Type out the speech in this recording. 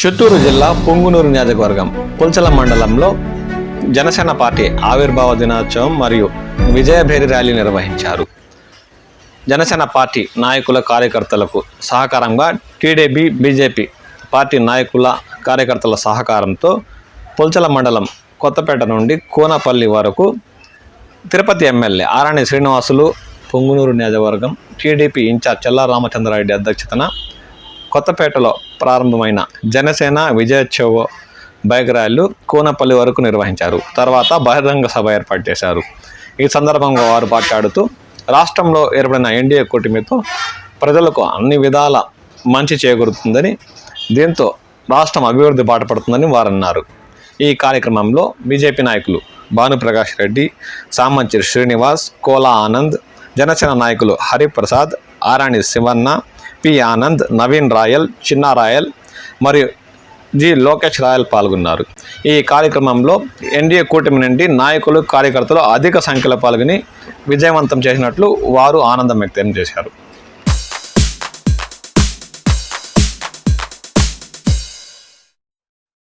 చిత్తూరు జిల్లా పొంగునూరు నియోజకవర్గం పుల్చల మండలంలో జనసేన పార్టీ ఆవిర్భావ దినోత్సవం మరియు విజయభేరి ర్యాలీ నిర్వహించారు. జనసేన పార్టీ నాయకుల కార్యకర్తలకు సహకారంగా టీడీపీ, బీజేపీ పార్టీ నాయకుల కార్యకర్తల సహకారంతో పుల్చల మండలం కొత్తపేట నుండి కోనపల్లి వరకు తిరుపతి ఎమ్మెల్యే ఆరణి శ్రీనివాసులు, పొంగునూరు నియోజకవర్గం టీడీపీ ఇన్ఛార్జ్ చెల్లా రామచంద్రారెడ్డి అధ్యక్షతన కొత్తపేటలో ప్రారంభమైన జనసేన విజయోత్సవ బైక్ ర్యాలీలు కోనపల్లి వరకు నిర్వహించారు. తర్వాత బహిరంగ సభ ఏర్పాటు చేశారు. ఈ సందర్భంగా వారు మాట్లాడుతూ రాష్ట్రంలో ఏర్పడిన ఎన్డీఏ కూటమితో ప్రజలకు అన్ని విధాల మంచి చేకూరుతుందని, దీంతో రాష్ట్రం అభివృద్ధి బాటపడుతుందని వారు అన్నారు. ఈ కార్యక్రమంలో బీజేపీ నాయకులు భానుప్రకాష్ రెడ్డి, సామంచి శ్రీనివాస్, కోలా ఆనంద్, జనసేన నాయకులు హరిప్రసాద్, ఆరాణి శివన్న, పి ఆనంద్, నవీన్ రాయల్, చిన్న రాయల్ మరియు జి లోకేష్ రాయల్ పాల్గొన్నారు. ఈ కార్యక్రమంలో ఎన్డీఏ కూటమి నుండి నాయకులు, కార్యకర్తలు అధిక సంఖ్యలో పాల్గొని విజయవంతం చేసినట్లు వారు ఆనందం వ్యక్తం చేశారు.